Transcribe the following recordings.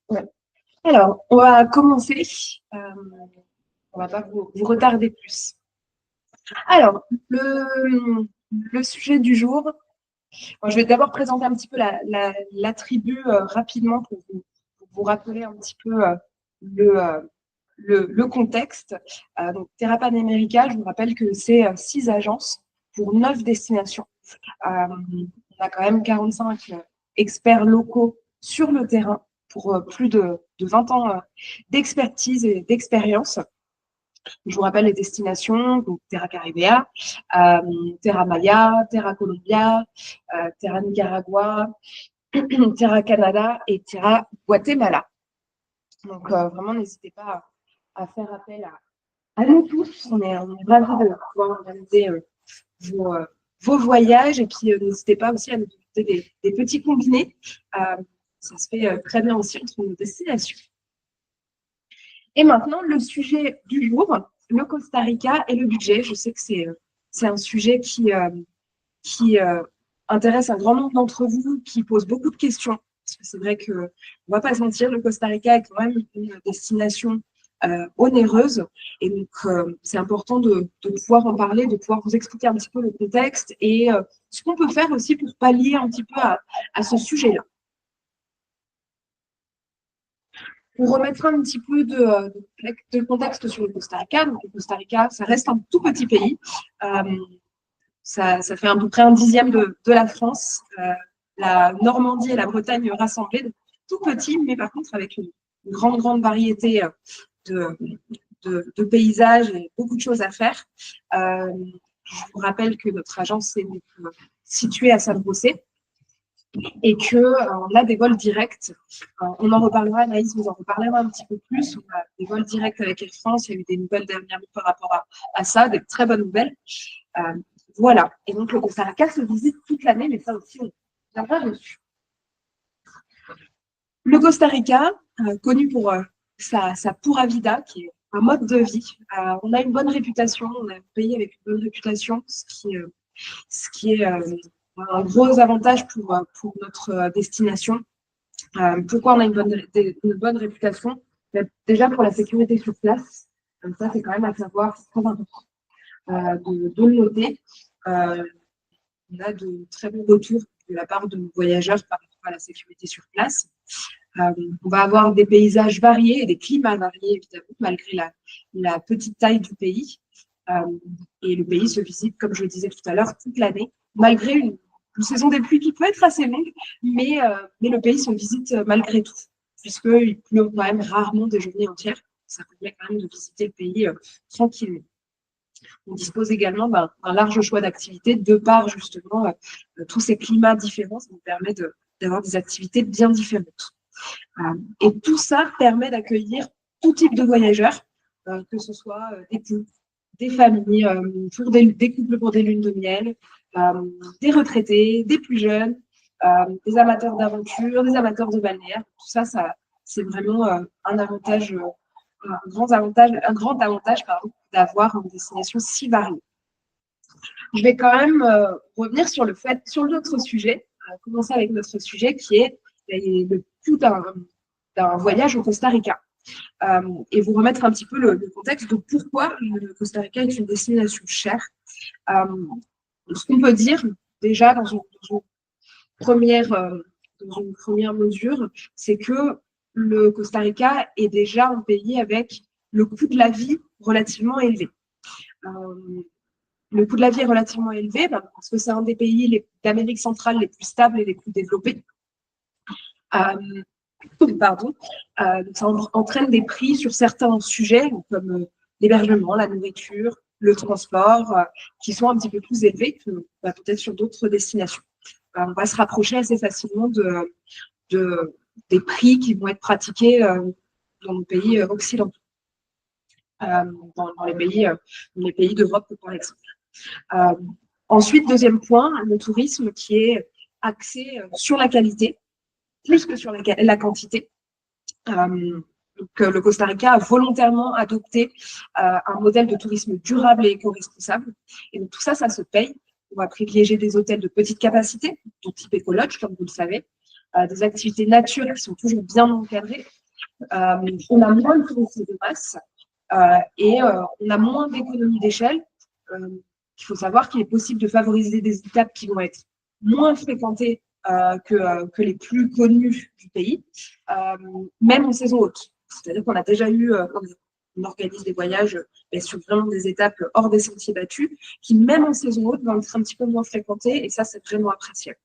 Ouais. Alors, on va commencer. On va pas vous retarder plus. Alors, le sujet du jour, je vais d'abord présenter un petit peu la tribu rapidement pour vous rappeler un petit peu le contexte. Donc, Terra Panamérica, je vous rappelle que c'est 6 agences pour 9 destinations. On a quand même 45 experts locaux sur le terrain pour plus de 20 ans d'expertise et d'expérience. Je vous rappelle les destinations, donc Terra Caribea, Terra Maya, Terra Colombia, Terra Nicaragua, Terra Canada et Terra Guatemala. Donc vraiment, n'hésitez pas à faire appel à nous tous. On est ravis de pouvoir organiser vos voyages et puis n'hésitez pas aussi à nous donner des petits combinés. Ça se fait très bien aussi entre nos destinations. Et maintenant, le sujet du jour, le Costa Rica et le budget. Je sais que c'est un sujet qui intéresse un grand nombre d'entre vous, qui pose beaucoup de questions. Parce que c'est vrai qu'on ne va pas se mentir, le Costa Rica est quand même une destination onéreuse. Et donc, c'est important de pouvoir en parler, de pouvoir vous expliquer un petit peu le contexte et ce qu'on peut faire aussi pour pallier un petit peu à ce sujet-là. Pour remettre un petit peu de contexte sur le Costa Rica, donc le Costa Rica, ça reste un tout petit pays. Ça fait à peu près un dixième de la France. La Normandie et la Bretagne rassemblées, donc tout petit, mais par contre avec une grande variété de paysages et beaucoup de choses à faire. Je vous rappelle que notre agence est située à San José et qu'on a des vols directs. On en reparlera, Anaïs vous en reparlera un petit peu plus. On a des vols directs avec Air France. Il y a eu des nouvelles dernièrement par rapport à ça, des très bonnes nouvelles. Voilà. Et donc, le Costa Rica se visite toute l'année, mais ça aussi, on viendra dessus. Le Costa Rica, connu pour sa pura vida, qui est un mode de vie. On a une bonne réputation, on a un pays avec une bonne réputation, ce qui est un gros avantage pour notre destination. Pourquoi on a une bonne réputation? Déjà pour la sécurité sur place. Ça, c'est quand même à savoir, c'est très important de le noter. On a de très bons retours de la part de nos voyageurs par rapport à la sécurité sur place. On va avoir des paysages variés et des climats variés, évidemment, malgré la petite taille du pays. Et le pays se visite, comme je le disais tout à l'heure, toute l'année, malgré une saison des pluies qui peut être assez longue, mais le pays se visite malgré tout, puisqu'il pleut quand même rarement des journées entières. Ça permet quand même de visiter le pays tranquillement. On dispose également d'un large choix d'activités de par justement tous ces climats différents. Ça nous permet d'avoir des activités bien différentes. Et tout ça permet d'accueillir tout type de voyageurs, que ce soit des couples, des familles, pour des couples pour des lunes de miel, des retraités, des plus jeunes, des amateurs d'aventure, des amateurs de balnéaire. Tout ça, c'est vraiment un avantage, un grand avantage d'avoir une destination si variée. Je vais quand même revenir sur l'autre sujet, commencer avec notre sujet qui est le coût d'un voyage au Costa Rica. Et vous remettre un petit peu le contexte de pourquoi le Costa Rica est une destination chère. Ce qu'on peut dire déjà dans une première mesure, c'est que le Costa Rica est déjà un pays avec le coût de la vie relativement élevé. Le coût de la vie est relativement élevé parce que c'est un des pays d'Amérique centrale les plus stables et les plus développés. Donc ça entraîne des prix sur certains sujets, comme l'hébergement, la nourriture, le transport, qui sont un petit peu plus élevés que peut-être sur d'autres destinations. On va se rapprocher assez facilement des prix qui vont être pratiqués dans nos pays occidentaux, dans les pays d'Europe, par exemple. Ensuite, deuxième point, le tourisme qui est axé sur la qualité, plus que sur la quantité. Donc, le Costa Rica a volontairement adopté un modèle de tourisme durable et éco-responsable. Et donc, tout ça, ça se paye. On va privilégier des hôtels de petite capacité, de type éco-lodge, comme vous le savez. des activités nature qui sont toujours bien encadrées, on a moins de tourisme de masse et on a moins d'économies d'échelle. Il faut savoir qu'il est possible de favoriser des étapes qui vont être moins fréquentées que les plus connues du pays, même en saison haute. C'est-à-dire qu'on a déjà eu, on organise des voyages sur vraiment des étapes hors des sentiers battus, qui même en saison haute vont être un petit peu moins fréquentées, et ça, c'est vraiment appréciable.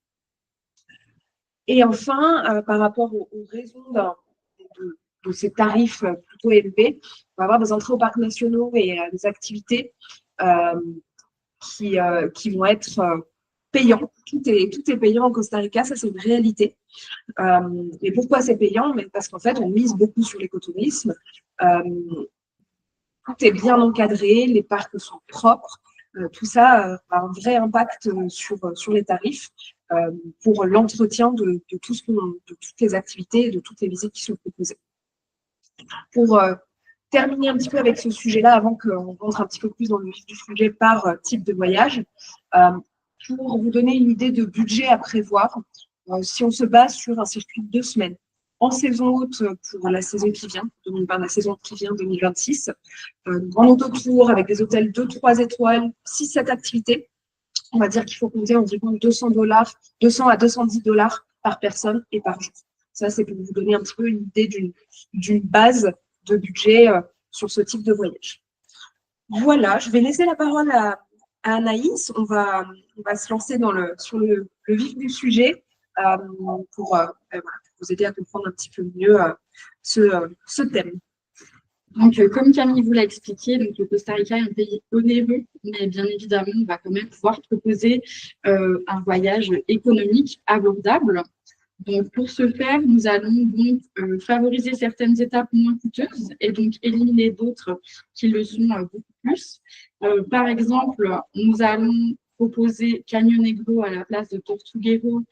Et enfin, par rapport aux raisons de ces tarifs plutôt élevés, on va avoir des entrées aux parcs nationaux et des activités qui vont être payants. Tout est payant en Costa Rica, ça c'est une réalité. Et pourquoi c'est payant? Parce qu'en fait, on mise beaucoup sur l'écotourisme. Tout est bien encadré, les parcs sont propres. Tout ça a un vrai impact sur les tarifs pour l'entretien de toutes les activités et de toutes les visites qui sont proposées. Pour terminer un petit peu avec ce sujet-là, avant qu'on rentre un petit peu plus dans le vif du sujet par type de voyage, pour vous donner une idée de budget à prévoir, si on se base sur un circuit de 2 semaines, en saison haute pour la saison qui vient, la saison qui vient 2026, en autotour avec des hôtels 2-3 étoiles, 6-7 activités, on va dire qu'il faut compter environ $200, 200 à 210 $ par personne et par jour. Ça, c'est pour vous donner un petit peu une idée d'une base de budget sur ce type de voyage. Voilà, je vais laisser la parole à Anaïs. On va se lancer sur le vif du sujet pour vous aider à comprendre un petit peu mieux ce thème. Donc, comme Camille vous l'a expliqué, donc, le Costa Rica est un pays onéreux, mais bien évidemment, on va quand même pouvoir proposer un voyage économique abordable. Donc, pour ce faire, nous allons donc favoriser certaines étapes moins coûteuses et donc éliminer d'autres qui le sont beaucoup plus. Par exemple, nous allons proposer Caño Negro à la place de Tortuguero,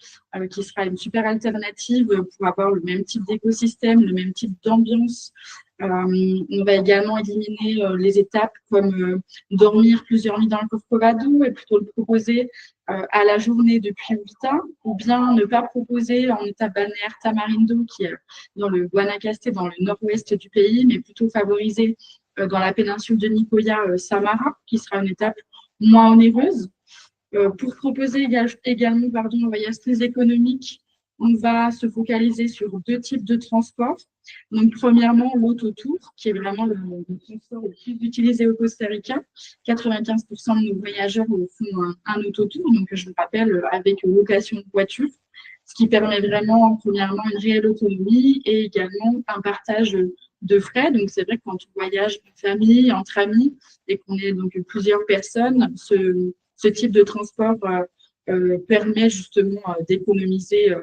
qui sera une super alternative pour avoir le même type d'écosystème, le même type d'ambiance. On va également éliminer les étapes comme dormir plusieurs nuits dans le Corcovado et plutôt le proposer à la journée depuis Ubita, ou bien ne pas proposer en étape balnéaire Tamarindo, qui est dans le Guanacaste, dans le nord-ouest du pays, mais plutôt favoriser dans la péninsule de Nicoya, Samara, qui sera une étape moins onéreuse. Pour proposer également un voyage plus économique, on va se focaliser sur 2 types de transports. Donc, premièrement, l'autotour, qui est vraiment le transport le plus utilisé au Costa Rica. 95% de nos voyageurs font un autotour, donc je vous rappelle, avec location de voiture, ce qui permet vraiment, premièrement, une réelle autonomie et également un partage de frais. Donc, c'est vrai que quand on voyage en famille, entre amis, et qu'on est donc plusieurs personnes, ce type de transport permet justement d'économiser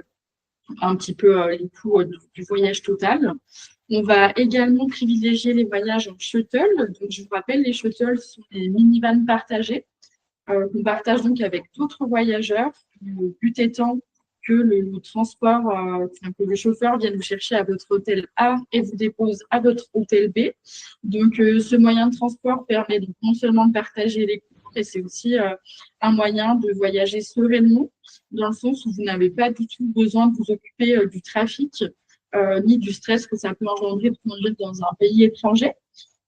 un petit peu les coûts du voyage total. On va également privilégier les voyages en shuttle. Donc, je vous rappelle, les shuttles sont des minivans partagés qu'on partage donc avec d'autres voyageurs. Le but étant que le transport, que le chauffeur vienne vous chercher à votre hôtel A et vous dépose à votre hôtel B. Donc, ce moyen de transport permet donc non seulement de partager les coûts, et c'est aussi un moyen de voyager sereinement, dans le sens où vous n'avez pas du tout besoin de vous occuper du trafic, ni du stress que ça peut engendrer de conduire dans un pays étranger.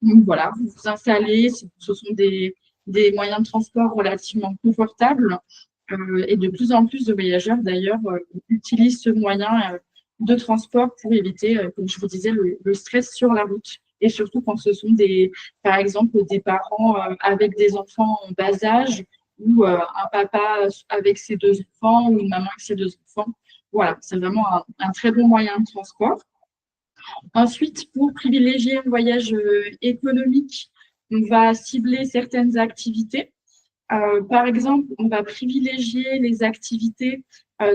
Donc voilà, vous vous installez, ce sont des moyens de transport relativement confortables, et de plus en plus de voyageurs d'ailleurs utilisent ce moyen de transport pour éviter, comme je vous disais, le stress sur la route. Et surtout quand ce sont par exemple, des parents avec des enfants en bas âge, ou un papa avec ses 2 enfants, ou une maman avec ses 2 enfants. Voilà, c'est vraiment un très bon moyen de transport. Ensuite, pour privilégier un voyage économique, on va cibler certaines activités. Par exemple, on va privilégier les activités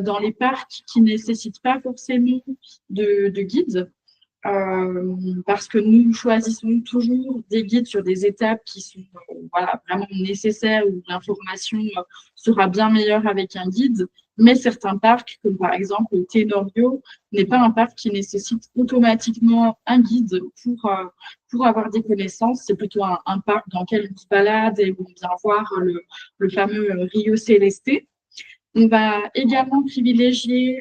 dans les parcs qui ne nécessitent pas forcément de guide. Parce que nous choisissons toujours des guides sur des étapes qui sont vraiment nécessaires, où l'information sera bien meilleure avec un guide. Mais certains parcs, comme par exemple le Tenorio, n'est pas un parc qui nécessite automatiquement un guide pour avoir des connaissances. C'est plutôt un parc dans lequel on se balade et où on vient voir le fameux Rio Celeste. On va également privilégier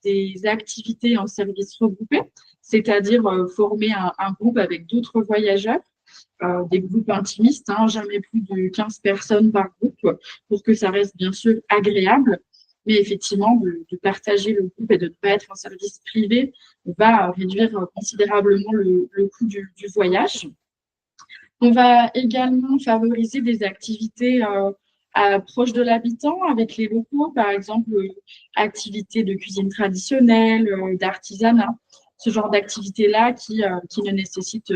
des activités en service regroupé, c'est-à-dire former un groupe avec d'autres voyageurs, des groupes intimistes, hein, jamais plus de 15 personnes par groupe, pour que ça reste bien sûr agréable. Mais effectivement, de partager le groupe et de ne pas être en service privé va réduire considérablement le coût du voyage. On va également favoriser des activités proches de l'habitant avec les locaux, par exemple, activités de cuisine traditionnelle, d'artisanat, ce genre d'activités-là qui ne nécessitent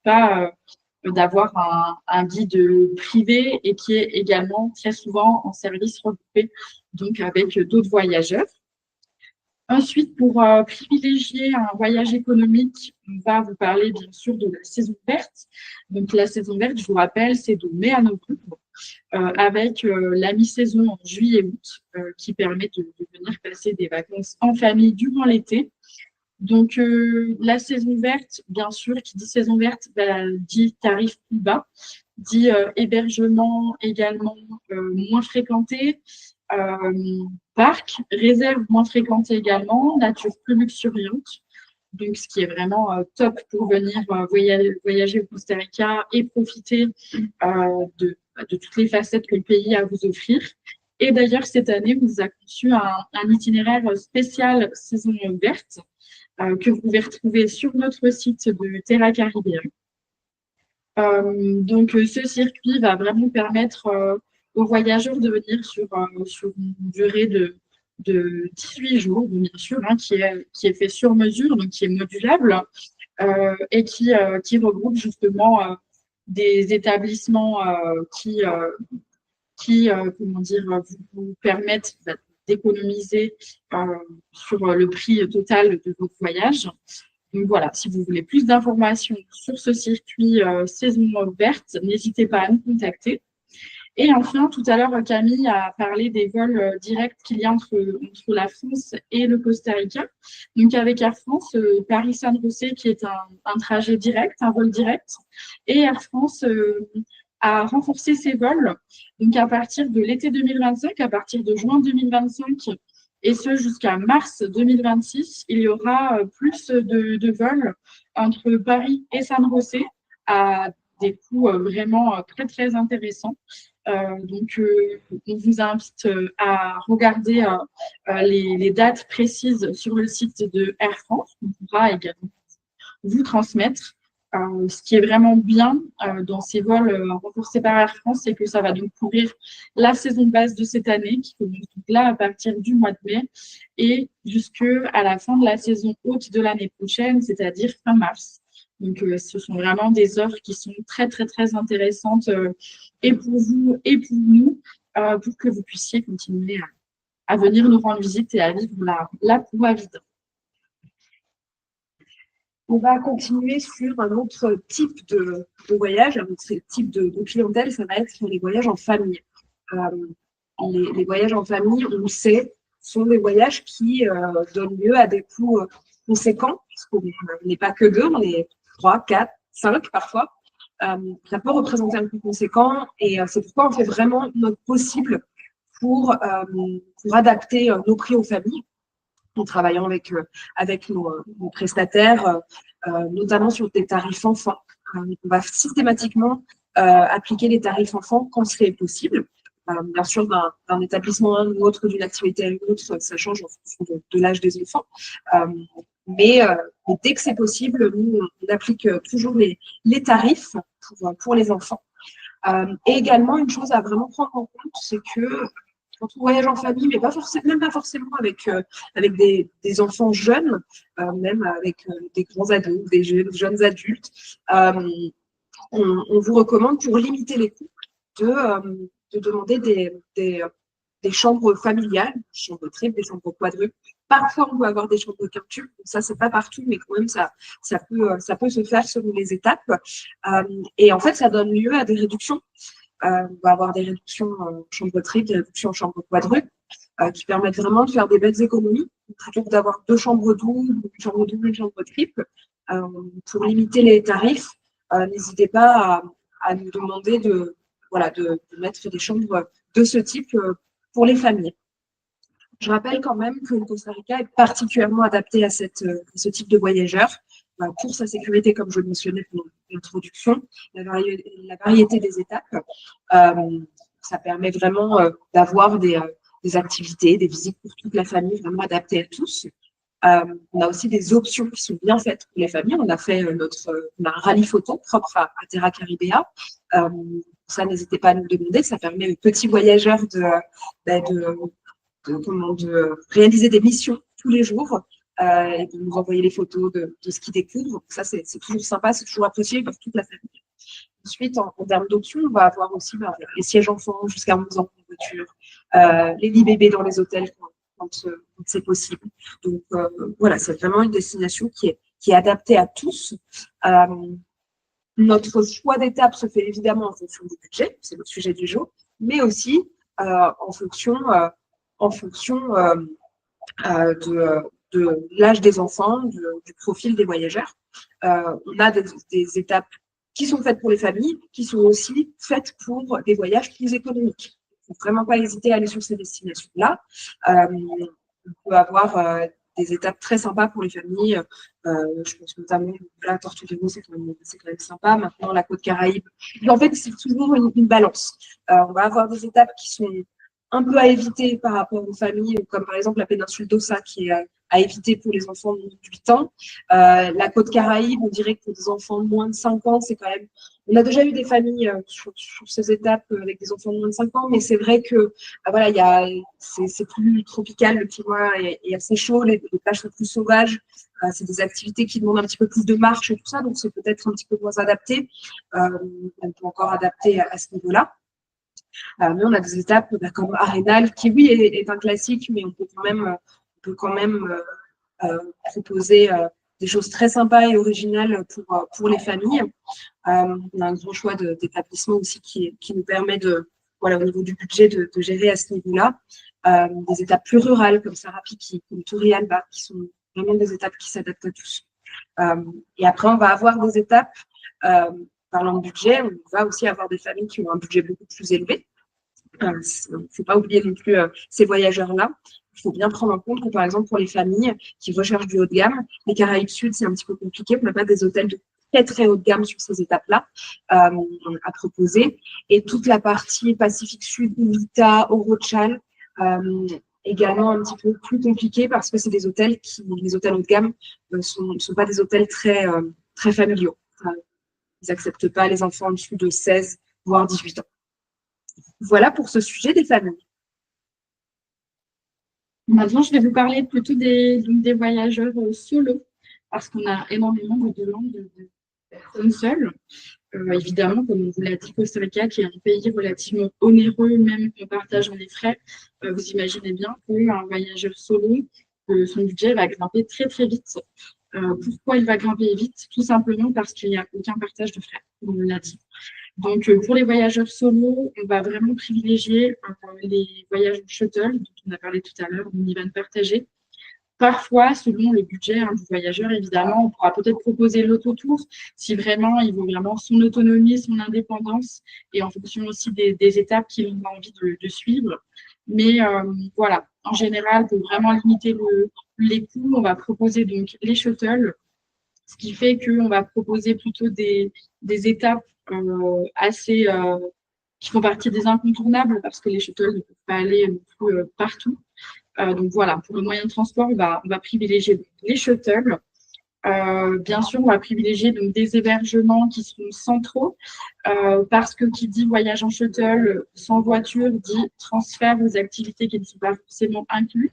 pas d'avoir un guide privé et qui est également très souvent en service regroupé, donc avec d'autres voyageurs. Ensuite, pour privilégier un voyage économique, on va vous parler bien sûr de la saison verte. Donc la saison verte, je vous rappelle, c'est de mai à novembre, avec la mi-saison en juillet-août, qui permet de venir passer des vacances en famille durant l'été. Donc la saison verte, bien sûr, qui dit saison verte, dit tarif plus bas, dit hébergement également moins fréquenté, parc, réserve moins fréquentée également, nature plus luxuriante. Donc, ce qui est vraiment top pour venir voyager au Costa Rica et profiter de toutes les facettes que le pays a à vous offrir. Et d'ailleurs, cette année, on vous a conçu un itinéraire spécial saison verte que vous pouvez retrouver sur notre site de Terra Caribbean. Donc, ce circuit va vraiment permettre aux voyageurs de venir sur une durée de 18 jours, bien sûr, hein, qui est fait sur mesure, donc qui est modulable et qui regroupe justement des établissements qui comment dire, vous permettent d'économiser sur le prix total de votre voyage. Donc voilà, si vous voulez plus d'informations sur ce circuit saison verte, n'hésitez pas à nous contacter. Et enfin, tout à l'heure, Camille a parlé des vols directs qu'il y a entre la France et le Costa Rica. Donc avec Air France, Paris-San José, qui est un trajet direct, un vol direct, et Air France a renforcé ses vols. Donc à partir de l'été 2025, à partir de juin 2025, et ce jusqu'à mars 2026, il y aura plus de vols entre Paris et San José à des coûts vraiment très, très intéressants. Donc, on vous invite à regarder les dates précises sur le site de Air France. On pourra également vous transmettre. Ce qui est vraiment bien dans ces vols renforcés par Air France, c'est que ça va donc couvrir la saison basse de cette année, qui commence donc là à partir du mois de mai, et jusqu'à la fin de la saison haute de l'année prochaine, c'est-à-dire fin mars. Donc, ce sont vraiment des offres qui sont très, très, très intéressantes et pour vous et pour nous, pour que vous puissiez continuer à venir nous rendre visite et à vivre la Provavida. On va continuer sur un autre type de voyage, un autre type de clientèle, ça va être les voyages en famille. Les voyages en famille, on le sait, sont des voyages qui donnent lieu à des coûts conséquents, puisqu'on n'est pas que deux, on est 3, 4, 5 parfois. Ça peut représenter un coût conséquent et c'est pourquoi on fait vraiment notre possible pour adapter nos prix aux familles, en travaillant avec nos prestataires, notamment sur des tarifs enfants. On va systématiquement appliquer les tarifs enfants quand c'est possible. Bien sûr, d'un établissement à un autre, d'une activité à une autre, ça change en fonction de l'âge des enfants. Mais dès que c'est possible, nous, on applique toujours les tarifs pour les enfants. Et également, une chose à vraiment prendre en compte, c'est que quand on voyage en famille, mais même pas forcément avec des enfants jeunes, même avec des grands ados, des jeunes adultes, on vous recommande, pour limiter les coûts, de demander des chambres familiales, des chambres triples, des chambres quadruples. Parfois, on peut avoir des chambres quintuples. Ça, c'est pas partout, mais quand même, ça peut se faire selon les étapes. Et en fait, ça donne lieu à des réductions. On va avoir des réductions en chambre triple, des réductions en chambre quadruple, qui permettent vraiment de faire des belles économies, plutôt que d'avoir deux chambres doubles, une chambre double, une chambre triple. Pour limiter les tarifs, n'hésitez pas à nous demander de mettre des chambres de ce type pour les familles. Je rappelle quand même que le Costa Rica est particulièrement adapté à ce type de voyageurs pour sa sécurité, comme je le mentionnais pour l'introduction, la variété des étapes. Ça permet vraiment d'avoir des activités, des visites pour toute la famille, vraiment adaptées à tous. On a aussi des options qui sont bien faites pour les familles. On a fait on a un rallye photo propre à Terra Caribea. Ça, n'hésitez pas à nous demander. Ça permet aux petits voyageurs de réaliser des missions tous les jours et de nous envoyer les photos de ce qu'ils découvrent. Donc ça, c'est toujours sympa, c'est toujours apprécié par toute la famille. Ensuite, en termes d'options, on va avoir aussi les sièges enfants jusqu'à 11 ans en voiture, les lits bébés dans les hôtels quand c'est possible. Donc voilà, c'est vraiment une destination qui est adaptée à tous. Notre choix d'étape se fait évidemment en fonction du budget, c'est le sujet du jour, mais aussi en fonction de l'âge des enfants, du profil des voyageurs. On a des étapes qui sont faites pour les familles, qui sont aussi faites pour des voyages plus économiques. Il ne faut vraiment pas hésiter à aller sur ces destinations-là. On peut avoir des étapes très sympas pour les familles. Je pense notamment la Tortuguero, c'est quand même sympa. Maintenant, la Côte Caraïbe. En fait, c'est toujours une balance. On va avoir des étapes qui sont un peu à éviter par rapport aux familles, comme par exemple la péninsule d'Ossa, qui est à éviter pour les enfants de 8 ans. La Côte Caraïbe, on dirait que pour des enfants de moins de 5 ans, c'est quand même... On a déjà eu des familles sur ces étapes avec des enfants de moins de 5 ans, mais c'est vrai que voilà, c'est plus tropical, le climat est assez chaud, les plages sont plus sauvages. C'est des activités qui demandent un petit peu plus de marche et tout ça, donc c'est peut-être un petit peu moins adapté. On peut encore adapter à ce niveau-là. Mais on a des étapes comme Arenal, qui oui est un classique, mais on peut quand même proposer des choses très sympas et originales pour les familles. On a un grand choix d'établissements aussi qui nous permet au niveau du budget, de gérer à ce niveau-là. Des étapes plus rurales comme Sarapiki, comme Turrialba, qui sont vraiment des étapes qui s'adaptent à tous. Et après, on va avoir des étapes, parlant de budget, on va aussi avoir des familles qui ont un budget beaucoup plus élevé. Il ne faut pas oublier non plus ces voyageurs-là. Il faut bien prendre en compte que, par exemple, pour les familles qui recherchent du haut de gamme, les Caraïbes Sud, c'est un petit peu compliqué. On n'a pas des hôtels de très, très haut de gamme sur ces étapes-là à proposer. Et toute la partie Pacifique Sud, Ubita, Orochal, également un petit peu plus compliqué parce que c'est des hôtels les hôtels haut de gamme ne sont pas des hôtels très, très familiaux. Ils n'acceptent pas les enfants en dessous de 16, voire 18 ans. Voilà pour ce sujet des familles. Maintenant, je vais vous parler plutôt des voyageurs solo, parce qu'on a énormément de demandes de personnes seules. Évidemment, comme on vous l'a dit, Costa Rica, qui est un pays relativement onéreux, même en partageant les frais, vous imaginez bien qu'un voyageur solo, son budget va grimper très très vite. Pourquoi il va grimper vite? Tout simplement parce qu'il n'y a aucun partage de frais, comme on l'a dit. Donc, pour les voyageurs solo, on va vraiment privilégier les voyages en shuttle, dont on a parlé tout à l'heure, minivan partagé. Parfois, selon le budget du voyageur, évidemment, on pourra peut-être proposer l'autotour si vraiment il veut vraiment son autonomie, son indépendance et en fonction aussi des étapes qu'il a envie de suivre. Mais voilà, en général, pour vraiment limiter les coûts, on va proposer donc les shuttles, ce qui fait qu'on va proposer plutôt des étapes assez qui font partie des incontournables parce que les shuttles ne peuvent pas aller non plus partout. Donc voilà, pour le moyen de transport, on va privilégier les shuttles. Bien sûr, on va privilégier donc, des hébergements qui sont centraux parce que qui dit voyage en shuttle sans voiture dit transfert aux activités qui ne sont pas forcément inclus.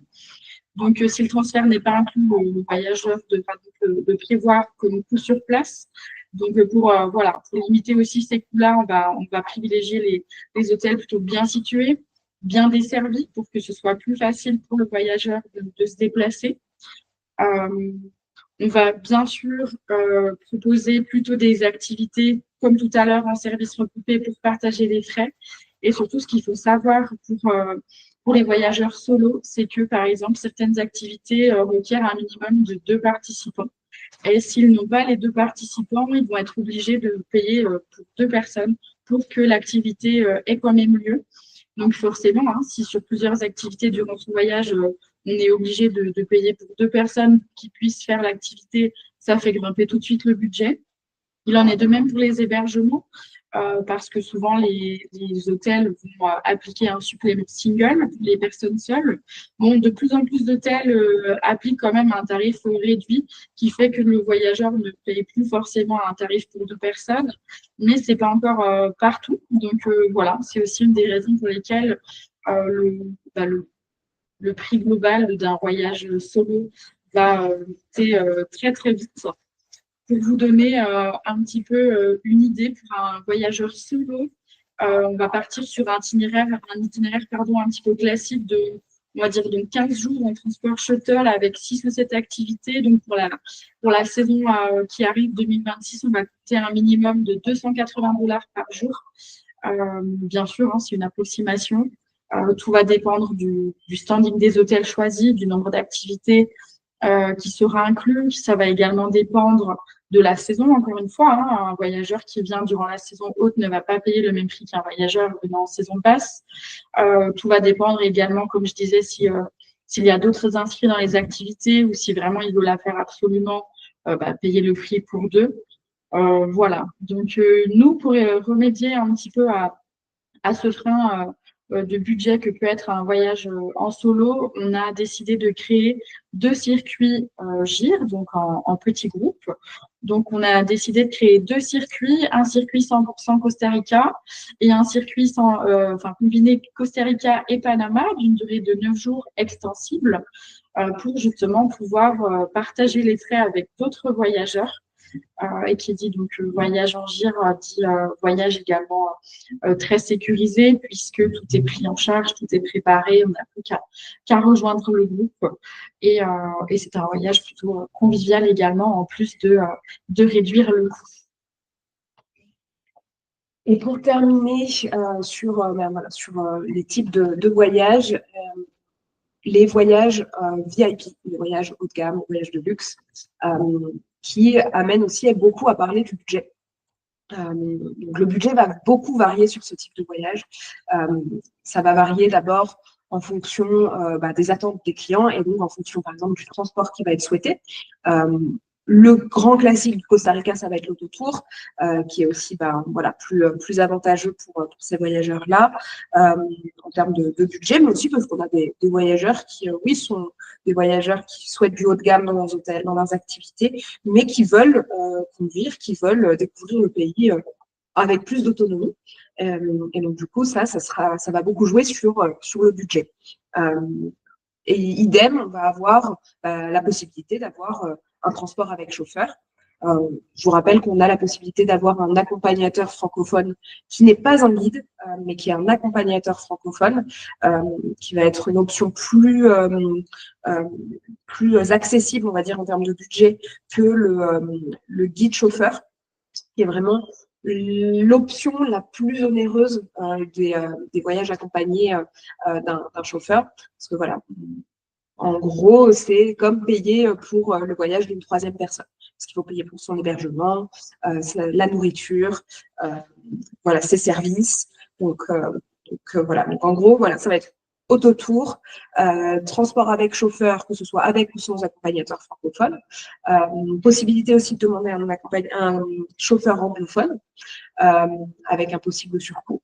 Donc, si le transfert n'est pas inclus, le voyageur devra donc prévoir comme coût sur place. Donc, pour limiter aussi ces coûts-là, on va privilégier les hôtels plutôt bien situés, bien desservis pour que ce soit plus facile pour le voyageur de se déplacer. On va bien sûr proposer plutôt des activités, comme tout à l'heure, en service recoupé pour partager les frais. Et surtout, ce qu'il faut savoir pour les voyageurs solo, c'est que, par exemple, certaines activités requièrent un minimum de 2 participants. Et s'ils n'ont pas les 2 participants, ils vont être obligés de payer pour 2 personnes pour que l'activité ait quand même lieu. Donc forcément, hein, si sur plusieurs activités durant son voyage, on est obligé de payer pour 2 personnes qui puissent faire l'activité, ça fait grimper tout de suite le budget. Il en est de même pour les hébergements, parce que souvent les hôtels vont appliquer un supplément single pour les personnes seules. Bon, de plus en plus d'hôtels appliquent quand même un tarif réduit qui fait que le voyageur ne paye plus forcément un tarif pour 2 personnes, mais ce n'est pas encore partout. Donc voilà, c'est aussi une des raisons pour lesquelles bah, le prix global d'un voyage solo va monter très très vite. Pour vous donner un petit peu une idée pour un voyageur solo, on va partir sur un itinéraire un petit peu classique de, on va dire, donc 15 jours en transport shuttle avec 6 ou 7 activités. Donc, pour la saison qui arrive 2026, on va coûter un minimum de 280 $ par jour. Bien sûr, hein, c'est une approximation. Tout va dépendre du standing des hôtels choisis, du nombre d'activités qui sera inclus. Ça va également dépendre de la saison, encore une fois. Hein. Un voyageur qui vient durant la saison haute ne va pas payer le même prix qu'un voyageur venant en saison basse. Tout va dépendre également, comme je disais, s'il y a d'autres inscrits dans les activités ou si vraiment il veut la faire absolument, payer le prix pour 2. Voilà. Donc, nous, pour remédier un petit peu à ce frein de budget que peut être un voyage en solo, on a décidé de créer 2 circuits GIR, donc en petits groupes. Donc, on a décidé de créer 2 circuits, un circuit 100% Costa Rica et un circuit combiné Costa Rica et Panama d'une durée de 9 jours extensible pour justement pouvoir partager les frais avec d'autres voyageurs. Et qui dit donc voyage en GIR dit voyage également très sécurisé puisque tout est pris en charge, tout est préparé, on n'a plus qu'à rejoindre le groupe et c'est un voyage plutôt convivial également en plus de réduire le coût. Et pour terminer sur les types de voyages, les voyages VIP, les voyages haut de gamme, les voyages de luxe, qui amènent aussi beaucoup à parler du budget. Donc le budget va beaucoup varier sur ce type de voyage. Ça va varier d'abord en fonction des attentes des clients et donc en fonction, par exemple, du transport qui va être souhaité. Le grand classique du Costa Rica, ça va être l'autotour, qui est aussi plus avantageux pour ces voyageurs-là en termes de budget, mais aussi parce qu'on a des voyageurs qui, sont des voyageurs qui souhaitent du haut de gamme dans leurs hôtels, dans leurs activités, mais qui veulent conduire, qui veulent découvrir le pays avec plus d'autonomie. Et donc, du coup, ça va beaucoup jouer sur le budget. Et idem, on va avoir la possibilité d'avoir un transport avec chauffeur. Je vous rappelle qu'on a la possibilité d'avoir un accompagnateur francophone qui n'est pas un guide, mais qui est un accompagnateur francophone, qui va être une option plus accessible, on va dire, en termes de budget que le guide chauffeur, qui est vraiment l'option la plus onéreuse des voyages accompagnés d'un chauffeur. Parce que voilà, en gros, c'est comme payer pour le voyage d'une 3e personne. Parce qu'il faut payer pour son hébergement, la nourriture, ses services. Donc voilà. Donc en gros, voilà, ça va être autotour, transport avec chauffeur, que ce soit avec ou sans accompagnateur francophone. Possibilité aussi de demander un chauffeur anglophone avec un possible surcoût.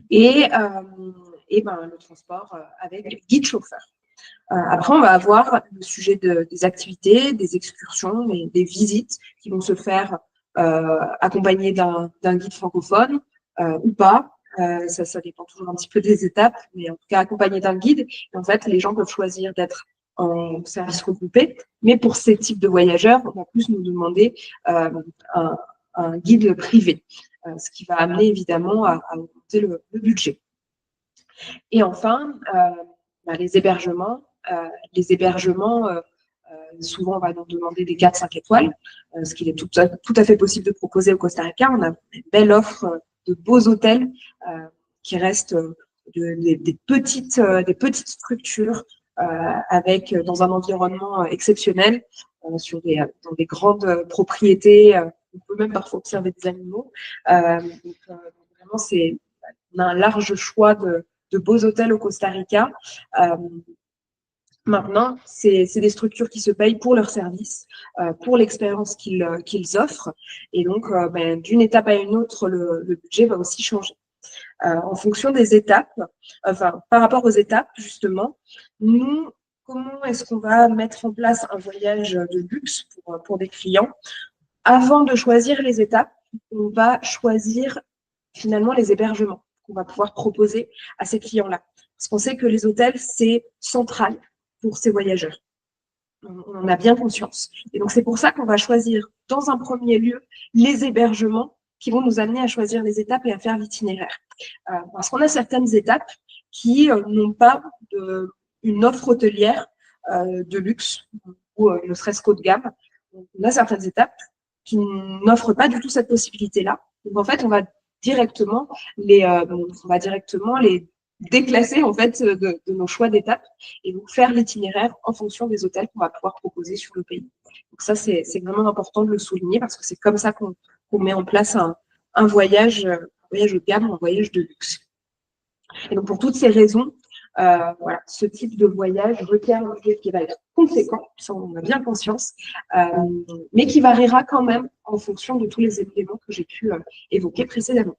Et le transport avec guide chauffeur. Après, on va avoir le sujet des activités, des excursions, des visites qui vont se faire accompagnées d'un guide francophone ou pas. Ça dépend toujours un petit peu des étapes, mais en tout cas accompagné d'un guide. Et en fait, les gens peuvent choisir d'être en service regroupé, mais pour ces types de voyageurs, on va plus nous demander un guide privé, ce qui va amener évidemment à augmenter le budget. Et enfin, les hébergements. Souvent, on va nous demander des 4-5 étoiles, ce qu'il est tout à fait possible de proposer au Costa Rica. On a une belle offre de beaux hôtels qui restent des petites structures dans un environnement exceptionnel, dans des grandes propriétés. On peut même parfois observer des animaux. Donc, vraiment, c'est on a un large choix de beaux hôtels au Costa Rica. Maintenant, c'est des structures qui se payent pour leur service, pour l'expérience qu'ils offrent. Et donc, d'une étape à une autre, le budget va aussi changer. En fonction des étapes, enfin, par rapport aux étapes, justement, nous, comment est-ce qu'on va mettre en place un voyage de luxe pour des clients? Avant de choisir les étapes, on va choisir finalement les hébergements qu'on va pouvoir proposer à ces clients-là. Parce qu'on sait que les hôtels, c'est central pour ces voyageurs. On en a bien conscience. Et donc, c'est pour ça qu'on va choisir, dans un premier lieu, les hébergements qui vont nous amener à choisir les étapes et à faire l'itinéraire. Parce qu'on a certaines étapes qui n'ont pas une offre hôtelière de luxe ou ne serait-ce qu'haut de gamme. On a certaines étapes qui n'offrent pas du tout cette possibilité-là. Donc, en fait, on va directement les déclasser en fait de nos choix d'étapes et donc faire l'itinéraire en fonction des hôtels qu'on va pouvoir proposer sur le pays. Donc ça, c'est vraiment important de le souligner parce que c'est comme ça qu'on met en place un voyage haut de gamme, un voyage de luxe. Et donc pour toutes ces raisons, voilà, ce type de voyage requiert un budget qui va être conséquent, ça on en a bien conscience, mais qui variera quand même en fonction de tous les éléments que j'ai pu évoquer précédemment.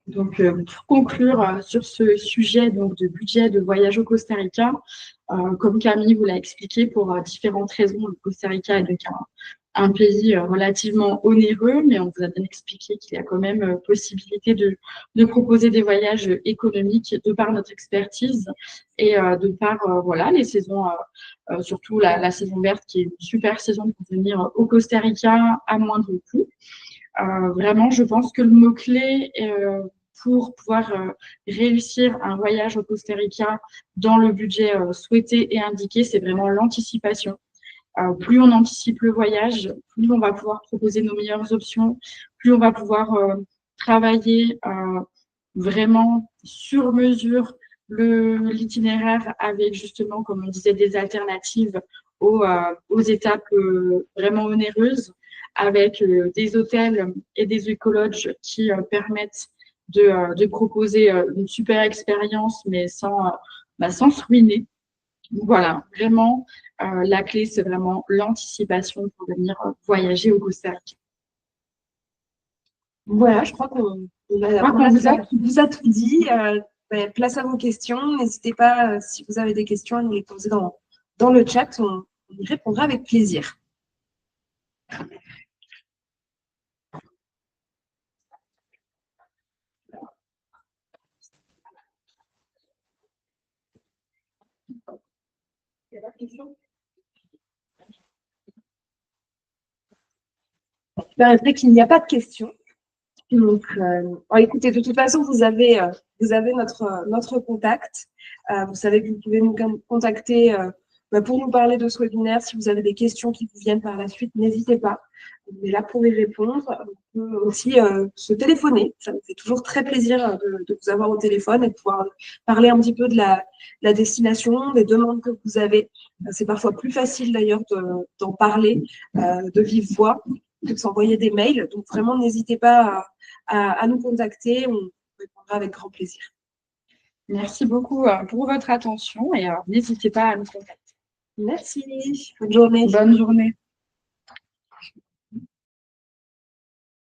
Donc, pour conclure sur ce sujet donc, de budget de voyage au Costa Rica, comme Camille vous l'a expliqué, pour différentes raisons, le Costa Rica est donc un pays relativement onéreux, mais on vous a bien expliqué qu'il y a quand même possibilité de proposer des voyages économiques de par notre expertise et de par voilà, les saisons, surtout la saison verte qui est une super saison pour venir au Costa Rica à moindre coût. Vraiment, je pense que le mot-clé pour pouvoir réussir un voyage au Costa Rica dans le budget souhaité et indiqué, c'est vraiment l'anticipation. Plus on anticipe le voyage, plus on va pouvoir proposer nos meilleures options, plus on va pouvoir travailler vraiment sur mesure l'itinéraire avec justement, comme on disait, des alternatives aux étapes vraiment onéreuses, avec des hôtels et des écologes qui permettent de proposer une super expérience, mais sans se ruiner. Voilà, vraiment, la clé, c'est vraiment l'anticipation pour venir voyager au Costa Rica. Voilà, je crois qu'on vous a tout dit. Place à vos questions. N'hésitez pas, si vous avez des questions, à nous les poser dans le chat. On y répondra avec plaisir. Il paraîtrait qu'il n'y a pas de questions. Donc, écoutez, de toute façon, vous avez notre contact. Vous savez que vous pouvez nous contacter pour nous parler de ce webinaire. Si vous avez des questions qui vous viennent par la suite, n'hésitez pas. On est là pour y répondre. On peut aussi se téléphoner. Ça me fait toujours très plaisir de vous avoir au téléphone et de pouvoir parler un petit peu de la destination, des demandes que vous avez. C'est parfois plus facile d'ailleurs d'en parler de vive voix que de s'envoyer des mails. Donc, vraiment, n'hésitez pas à nous contacter. On répondra avec grand plaisir. Merci beaucoup pour votre attention et n'hésitez pas à nous contacter. Merci. Bonne journée. Bonne journée.